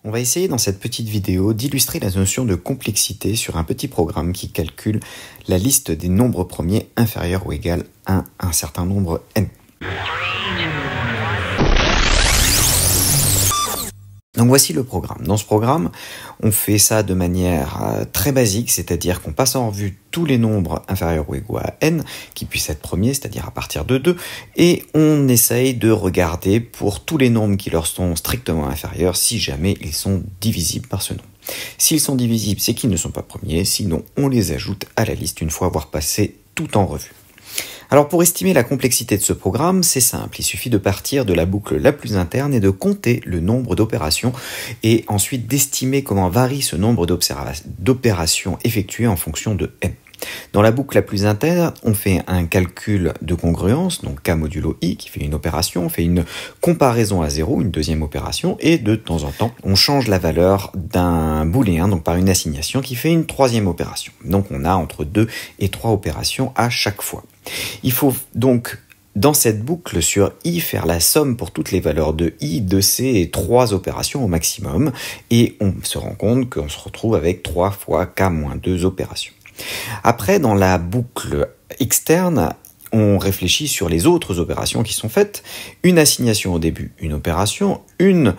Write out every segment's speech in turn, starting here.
On va essayer dans cette petite vidéo d'illustrer la notion de complexité sur un petit programme qui calcule la liste des nombres premiers inférieurs ou égal à un certain nombre n. Donc voici le programme. Dans ce programme, on fait ça de manière très basique, c'est-à-dire qu'on passe en revue tous les nombres inférieurs ou égaux à n, qui puissent être premiers, c'est-à-dire à partir de 2, et on essaye de regarder pour tous les nombres qui leur sont strictement inférieurs, si jamais ils sont divisibles par ce nombre. S'ils sont divisibles, c'est qu'ils ne sont pas premiers, sinon on les ajoute à la liste une fois avoir passé tout en revue. Alors pour estimer la complexité de ce programme, c'est simple, il suffit de partir de la boucle la plus interne et de compter le nombre d'opérations et ensuite d'estimer comment varie ce nombre d'opérations effectuées en fonction de n. Dans la boucle la plus interne, on fait un calcul de congruence, donc k modulo i qui fait une opération, on fait une comparaison à 0, une deuxième opération, et de temps en temps, on change la valeur d'un booléen, donc par une assignation, qui fait une troisième opération. Donc on a entre 2 et 3 opérations à chaque fois. Il faut donc, dans cette boucle sur i, faire la somme pour toutes les valeurs de i de ces 3 opérations au maximum, et on se rend compte qu'on se retrouve avec 3 fois k moins 2 opérations. Après, dans la boucle externe, on réfléchit sur les autres opérations qui sont faites. Une assignation au début, une opération, une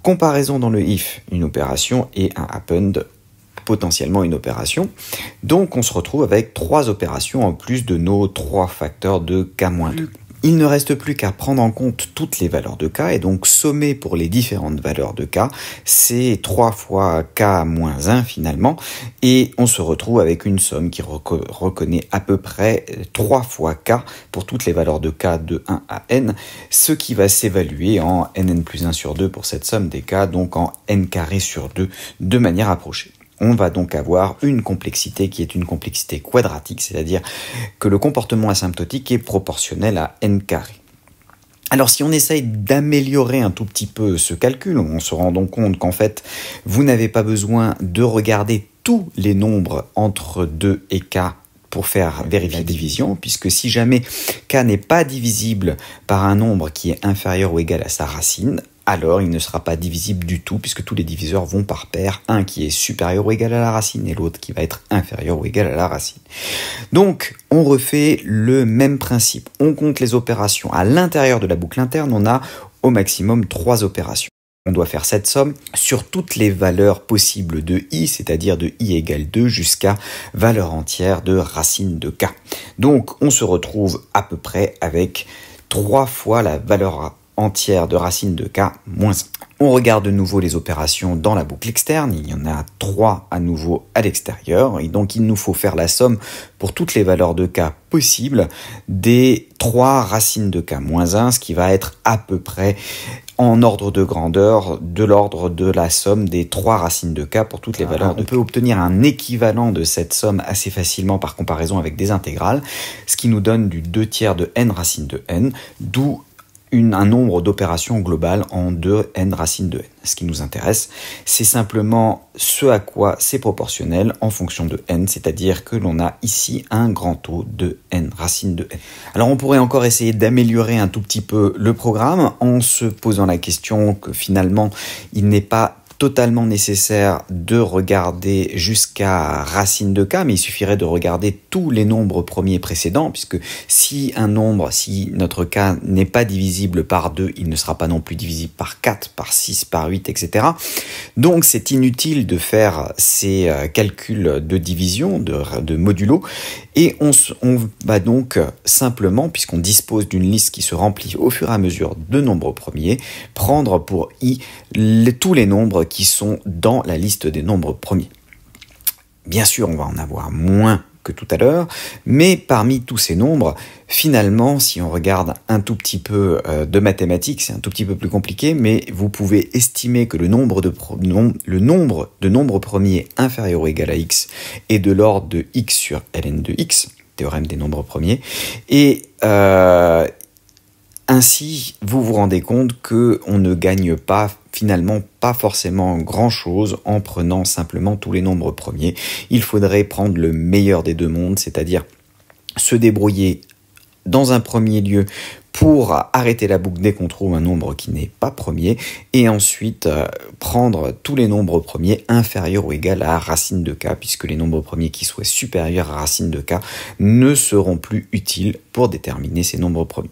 comparaison dans le if, une opération, et un append, potentiellement une opération. Donc on se retrouve avec 3 opérations en plus de nos 3 facteurs de k-2. Il ne reste plus qu'à prendre en compte toutes les valeurs de k et donc sommer pour les différentes valeurs de k, c'est 3 fois k-1 finalement, et on se retrouve avec une somme qui reconnaît à peu près 3 fois k pour toutes les valeurs de k de 1 à n, ce qui va s'évaluer en nn plus 1 sur 2 pour cette somme des k, donc en n carré sur 2 de manière approchée. On va donc avoir une complexité qui est une complexité quadratique, c'est-à-dire que le comportement asymptotique est proportionnel à n carré. Alors si on essaye d'améliorer un tout petit peu ce calcul, on se rend donc compte qu'en fait, vous n'avez pas besoin de regarder tous les nombres entre 2 et k pour faire vérifier la division, puisque si jamais k n'est pas divisible par un nombre qui est inférieur ou égal à sa racine, alors il ne sera pas divisible du tout, puisque tous les diviseurs vont par paire, un qui est supérieur ou égal à la racine et l'autre qui va être inférieur ou égal à la racine. Donc on refait le même principe, on compte les opérations. À l'intérieur de la boucle interne, on a au maximum 3 opérations. On doit faire cette somme sur toutes les valeurs possibles de i, c'est-à-dire de i égale 2 jusqu'à valeur entière de racine de k. Donc on se retrouve à peu près avec 3 fois la valeur entière de racine de k moins 1. On regarde de nouveau les opérations dans la boucle externe, il y en a 3 à nouveau à l'extérieur, et donc il nous faut faire la somme pour toutes les valeurs de k possibles des 3 racines de k moins 1, ce qui va être à peu près en ordre de grandeur de l'ordre de la somme des 3 racines de k pour toutes les valeurs. On peut obtenir un équivalent de cette somme assez facilement par comparaison avec des intégrales, ce qui nous donne du 2/3 de n racine de n, d'où un nombre d'opérations globales en 2n racine de n. Ce qui nous intéresse, c'est simplement ce à quoi c'est proportionnel en fonction de n, c'est-à-dire que l'on a ici un grand taux de n racine de n. Alors on pourrait encore essayer d'améliorer un tout petit peu le programme en se posant la question que finalement il n'est pas totalement nécessaire de regarder jusqu'à racine de k, mais il suffirait de regarder tous les nombres premiers précédents, puisque si notre k n'est pas divisible par 2, il ne sera pas non plus divisible par 4, par 6, par 8, etc. Donc c'est inutile de faire ces calculs de division, de modulo, et on va donc simplement, puisqu'on dispose d'une liste qui se remplit au fur et à mesure de nombres premiers, prendre pour i tous les nombres qui sont dans la liste des nombres premiers. Bien sûr, on va en avoir moins que tout à l'heure, mais parmi tous ces nombres, finalement, si on regarde un tout petit peu de mathématiques, c'est un tout petit peu plus compliqué, mais vous pouvez estimer que le nombre de nombres premiers inférieur ou égal à x est de l'ordre de x sur ln de x, théorème des nombres premiers, et ainsi, vous vous rendez compte qu'on ne gagne finalement pas forcément grand-chose en prenant simplement tous les nombres premiers. Il faudrait prendre le meilleur des deux mondes, c'est-à-dire se débrouiller dans un premier lieu pour arrêter la boucle dès qu'on trouve un nombre qui n'est pas premier, et ensuite prendre tous les nombres premiers inférieurs ou égaux à racine de k, puisque les nombres premiers qui soient supérieurs à racine de k ne seront plus utiles pour déterminer ces nombres premiers.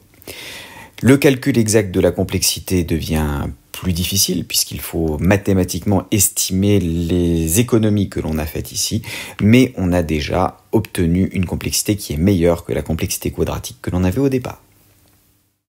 Le calcul exact de la complexité devient plus difficile puisqu'il faut mathématiquement estimer les économies que l'on a faites ici, mais on a déjà obtenu une complexité qui est meilleure que la complexité quadratique que l'on avait au départ.